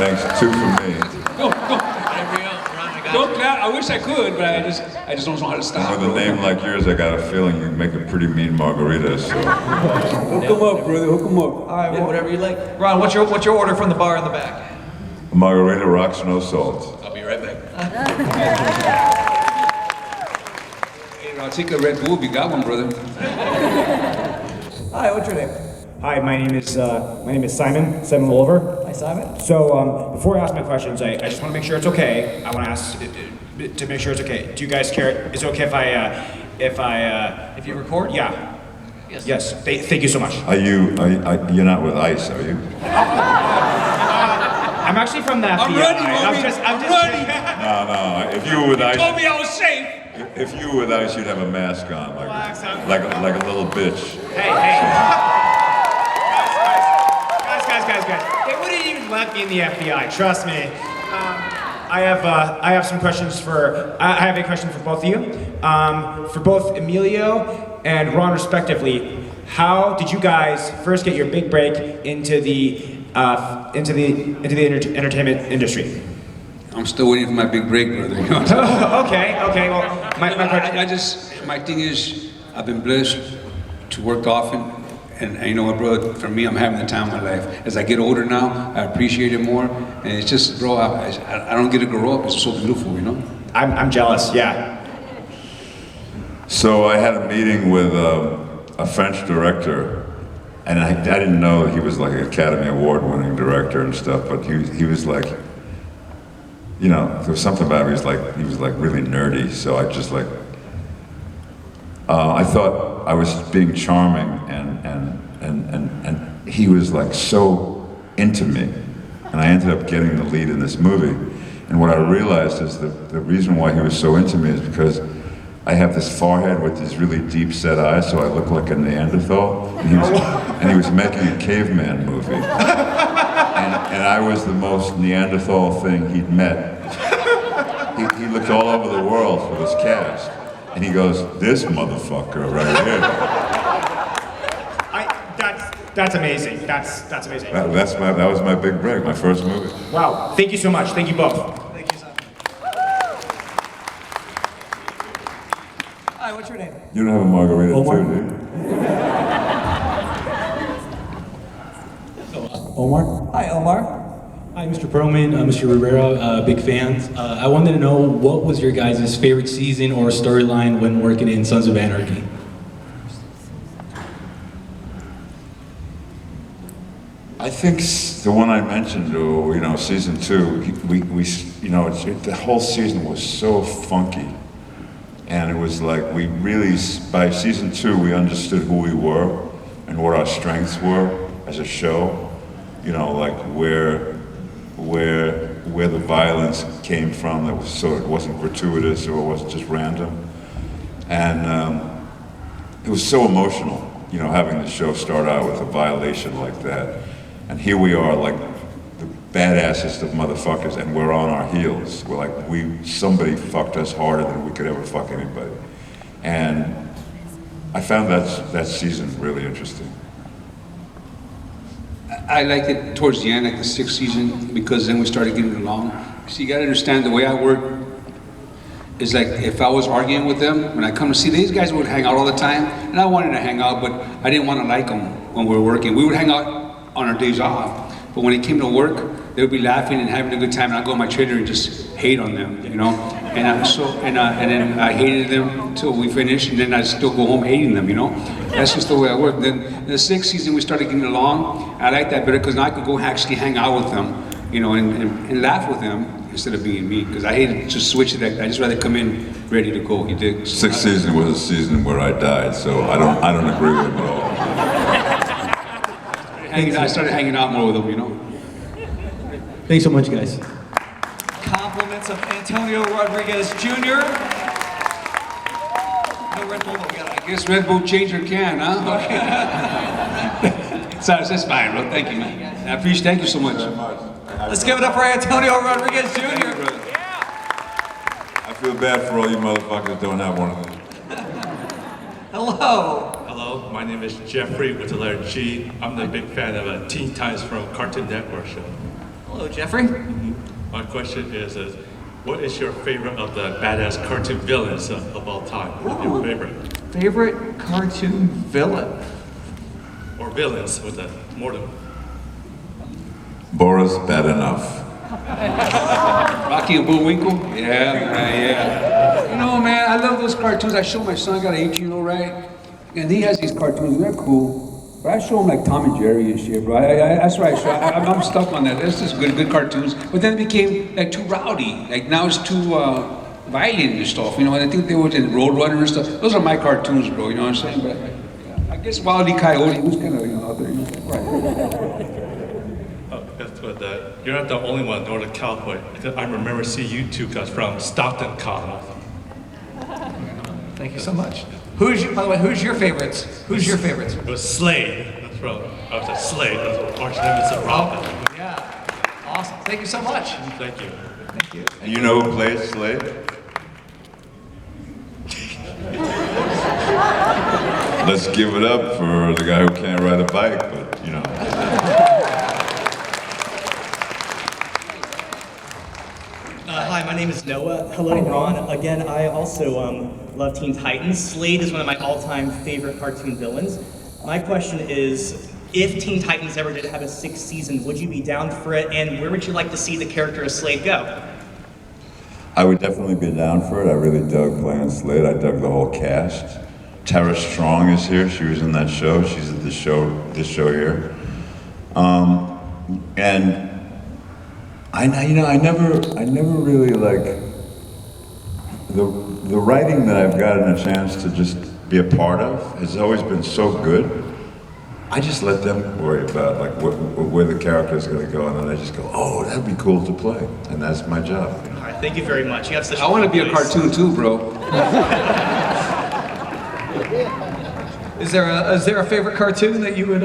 Thanks, 2 for me. Go. Don't clap. I wish I could, but I just don't know how to stop. And with a name like yours, I got a feeling you make a pretty mean margarita. So. Hook 'em up, brother. Hook 'em up. All right, well, whatever you like. Ron, what's your order from the bar in the back? A margarita rocks, no salt. I'll be right back. Hey, I'll take a Red Bull if you got one, brother. Hi, what's your name? Hi, my name is Simon Wolver. Hi, Simon. So before I ask my questions, I just want to make sure it's okay. I want to ask to make sure it's okay. Do you guys care? Is it okay if you record? Yeah. Yes. Yes. Thank you so much. You're not with ICE, are you? I'm actually from the FBI. I'm ready, homie. I'm just ready. No. If you were with ICE, Told me I was safe. if you were with ICE, you'd have a mask on, like a little bitch. Hey. Guys. They wouldn't even let me in the FBI. Trust me. I have some questions I have a question for both of you. For both Emilio and Ron, respectively. How did you guys first get your big break into the entertainment industry? I'm still waiting for my big break, brother. You know what Okay. Well, my thing is, I've been blessed to work often, and you know what, bro? For me, I'm having the time of my life. As I get older now, I appreciate it more, and it's just, bro, I don't get to grow up. It's so beautiful, you know. I'm jealous. Yeah. So I had a meeting with a French director, and I didn't know he was like an Academy Award-winning director and stuff, but he was like, you know, there was something about him. He was like really nerdy. So I just like, I thought I was being charming, and he was like so into me, and I ended up getting the lead in this movie. And what I realized is that the reason why he was so into me is because I have this forehead with these really deep set eyes, so I look like a Neanderthal. And he was making a caveman movie. And I was the most Neanderthal thing he'd met. He looked all over the world for this cast. And he goes, this motherfucker right here. That's amazing. That's amazing. That was my big break, my first movie. Wow. Thank you so much. Thank you both. Thank you, Simon. Hi, what's your name? You don't have a margarita too, do you? Omar? Hi, Omar. Hi, Mr. Perlman, Mr. Rivera, big fans. I wanted to know, what was your guys' favorite season or storyline when working in Sons of Anarchy? I think the one I mentioned, you know, season 2, you know, the whole season was so funky. And it was like, we really, by season 2, we understood who we were and what our strengths were as a show. You know, like where the violence came from, that was so it wasn't gratuitous or it wasn't just random. And it was so emotional, you know, having the show start out with a violation like that. And here we are, like the badassest of motherfuckers, and we're on our heels. We're like, somebody fucked us harder than we could ever fuck anybody. And I found that season really interesting. I liked it towards the end, like the 6th season, because then we started getting along. So you gotta understand, the way I work is like, if I was arguing with them, when I come to see, these guys would hang out all the time, and I wanted to hang out, but I didn't want to like them when we were working. We would hang out on our days off, but when it came to work, they would be laughing and having a good time, and I'd go in my trailer and just hate on them, you know? And then I hated them until we finished, and then I'd still go home hating them, you know? That's just the way I work. Then in the 6th season, we started getting along. I liked that better because now I could go actually hang out with them, you know, and laugh with them instead of being me, because I hated to switch it. I just rather come in ready to go. You dig? 6th season was a season where I died, so I don't agree with him at all. I started hanging out more with them, you know? Thanks so much, guys. Compliments of Antonio Rodriguez Jr. No Red Bull, but I guess Red Bull changer can, huh? Sorry, that's fine, bro. Thank you, man. I appreciate. Thank you so much. Let's give it up for Antonio Rodriguez Jr. I feel bad for all you motherfuckers that don't have one of them. Hello. Hello, my name is Jeffrey with the letter G. I'm the big fan of Teen Titans from Cartoon Network show. Hello, Jeffrey. My question is what is your favorite of the badass cartoon villains of all time? Your favorite? Favorite cartoon villain? Or villains with a more than... Boris, bad enough. Rocky and Bullwinkle? Yeah, man, yeah. You know, man, I love those cartoons. I show my son, I got an 18-year-old, right? And he has these cartoons, and they're cool. But I show him like Tom and Jerry and shit, bro. That's right, so I'm stuck on that. That's just good cartoons. But then it became like too rowdy. Like now it's too violent and stuff, you know. And I think they were in Roadrunner and stuff. Those are my cartoons, bro, you know what I'm saying? But I guess Wile E. Coyote was kind of, you know, out there, you know. But you're not the only one in Northern California. I remember seeing you two guys from Stockton, Colorado. Thank you so much. By the way, who's your favorites? Who's your favorites? It was Slade. That's from, I was at Slade. That's what arch nemesis of Robin. Yeah. Awesome. Thank you so much. Thank you. Thank you. And you know who plays Slade? Let's give it up for the guy who can't ride a bike, but you know. Hi, my name is Noah. Hello, Ron. Again, I also love Teen Titans. Slade is one of my all-time favorite cartoon villains. My question is, if Teen Titans ever did have a 6th season, would you be down for it? And where would you like to see the character of Slade go? I would definitely be down for it. I really dug playing Slade. I dug the whole cast. Tara Strong is here. She was in that show. She's at this show here. And I never really like the writing that I've gotten a chance to just be a part of has always been so good. I just let them worry about like where the character is going to go, and then I just go, oh, that'd be cool to play, and that's my job. All right, thank you very much. You have such I want to be a cartoon too, bro. Is there a favorite cartoon that you would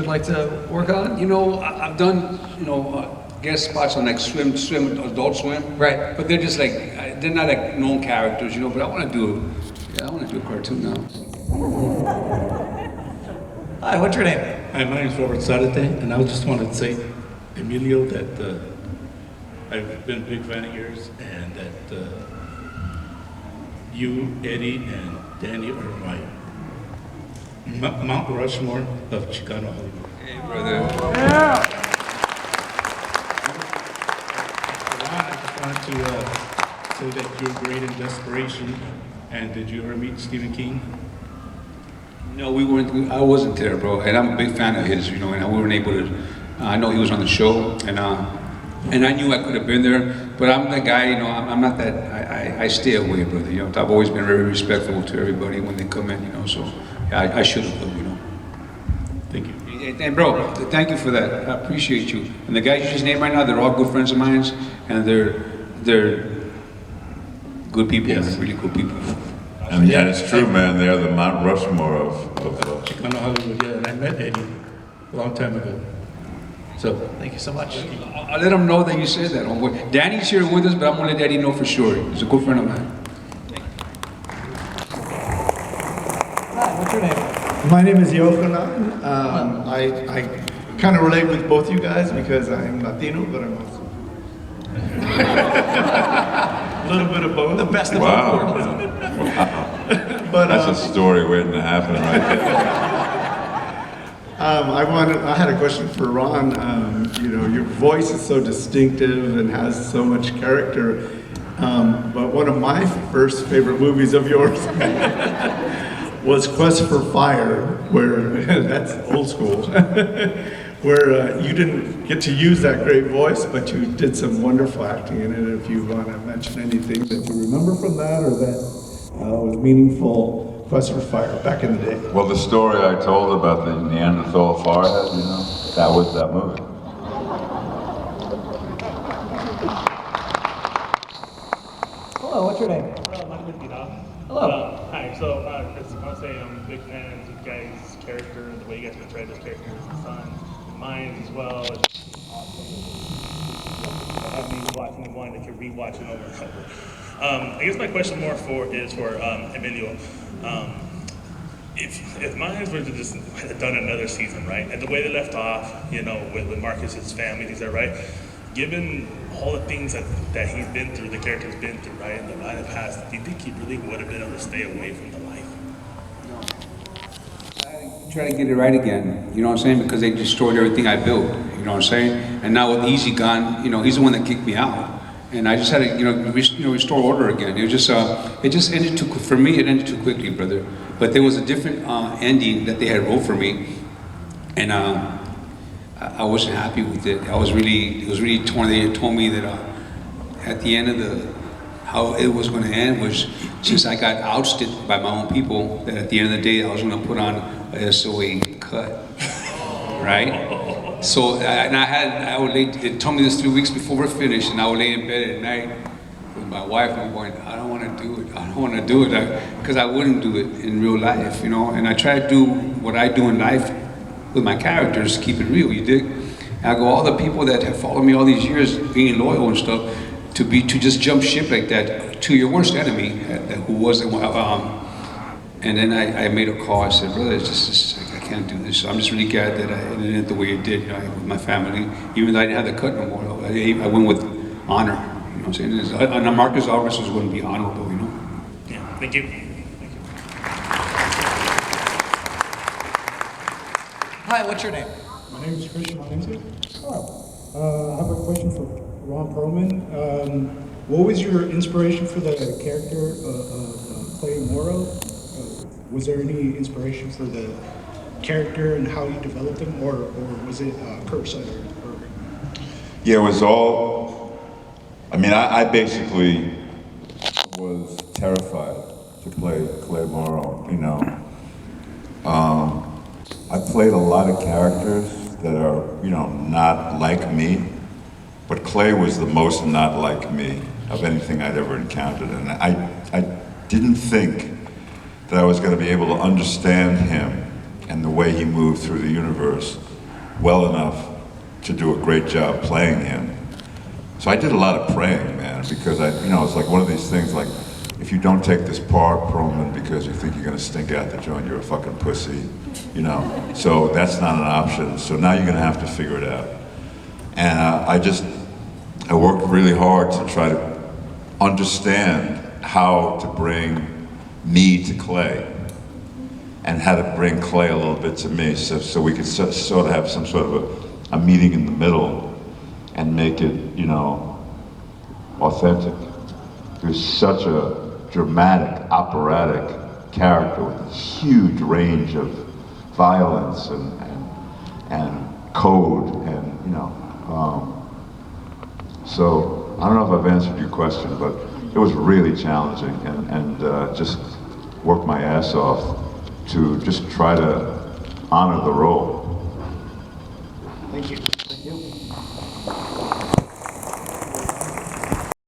like to work on? You know, I've done, you know, guest spots on like Adult Swim. Right. But they're just like, they're not like known characters, you know, but I want to do a cartoon now. Hi, what's your name? Hi, my name is Robert Zarate, and I just wanted to say, Emilio, that I've been a big fan of yours, and that you, Eddie, and Danny are my Mount Rushmore of Chicano Hollywood. Hey, brother. I just wanted to say that you're great in Desperation, and did you ever meet Stephen King? No, I wasn't there, bro, and I'm a big fan of his, you know, and we weren't able to, I know he was on the show, and I knew I could have been there, but I'm that guy, you know, I'm not that, I stay away, brother, you know, I've always been very respectful to everybody when they come in, you know, so yeah, I should have, you know. Thank you. And bro, thank you for that, I appreciate you. And the guys you just named right now, they're all good friends of mine, and they're good people, Yes. really good people. And yeah, it's true, man. They're the Mount Rushmore of Chicano Hollywood, yeah, and I met Eddie a long time ago. So, Thank you so much. I'll let them know that you said that, homeboy. Danny's here with us, but I'm gonna let Daddy know for sure. He's a good friend of mine. Hi, what's your name? My name is Yohanan. I kind of relate with both you guys because I'm Latino, but I'm also a little bit of both. The best of both wow. worlds. But That's a story waiting to happen right there. I had a question for Ron. You know, your voice is so distinctive and has so much character. But one of my first favorite movies of yours was Quest for Fire, where that's old school, where you didn't get to use that great voice, but you did some wonderful acting in it. If you want to mention anything that you remember from that or that was meaningful. Quest for Fire back in the day. Well, the story I told about the Neanderthal forehead, you know, that was that movie. Hello, what's your name? My name is Gita. Hello. Hi, so Chris, I want to say I'm a big fan of you guys' character, the way you guys portray this character as the son, mine as well. It's awesome. I have me watching one that you're rewatching over and over. I guess my question is for Emilio. If Mayans were to just have done another season, right, and the way they left off, you know, with Marcus's family, is that right? given all the things that he's been through, the character's been through, right, in the past, do you think he really would have been able to stay away from the life? Try to get it right again, you know what I'm saying? Because they destroyed everything I built, you know what I'm saying? And now with Easy Gone, you know, he's the one that kicked me out. And I just had to, restore order again. It was just, it just ended too, for me, it ended too quickly, brother. But there was a different ending that they had wrote for me. And I wasn't happy with it. It was really torn. They had told me that at the end of how it was going to end was, since I got ousted by my own people, that at the end of the day I was going to put on a SOA cut, right? So, I would lay, they told me this 3 weeks before we're finished, and I would lay in bed at night with my wife, and I'm going, I don't want to do it, I don't want to do it, because I wouldn't do it in real life, you know? And I try to do what I do in life with my characters, keep it real, you dig? And I go, all the people that have followed me all these years, being loyal and stuff, to just jump ship like that to your worst enemy, who wasn't, and then I made a call. I said, brother, it's just I can't do this. So I'm just really glad that it ended the way it did, you know, with my family. Even though I didn't have the cut no more, I went with honor. You know what I'm saying? And Marcus Alvarez was going to be honorable, you know. Yeah, thank you. Thank you. Hi, what's your name? My name is Christian Valencia. I have a question for Ron Perlman. What was your inspiration for the character Clay Morrow? Was there any inspiration for the character and how you developed him, or was it Kurt Sutter? Yeah, it was all, I mean, I basically was terrified to play Clay Morrow, you know. I played a lot of characters that are, you know, not like me, but Clay was the most not like me of anything I'd ever encountered. And I didn't think that I was going to be able to understand him and the way he moved through the universe well enough to do a great job playing him. So I did a lot of praying, man, because it's like one of these things like, if you don't take this part, Perlman, because you think you're going to stink out the joint, you're a fucking pussy, you know. So that's not an option. So now you're going to have to figure it out. And I worked really hard to try to understand how to bring me to Clay and how to bring Clay a little bit to me, so we could sort of have some sort of a meeting in the middle and make it, you know, authentic. There's such a dramatic, operatic character with a huge range of violence and code, and you know. So I don't know if I've answered your question, but it was really challenging, and just worked my ass off to just try to honor the role. Thank you. Thank you.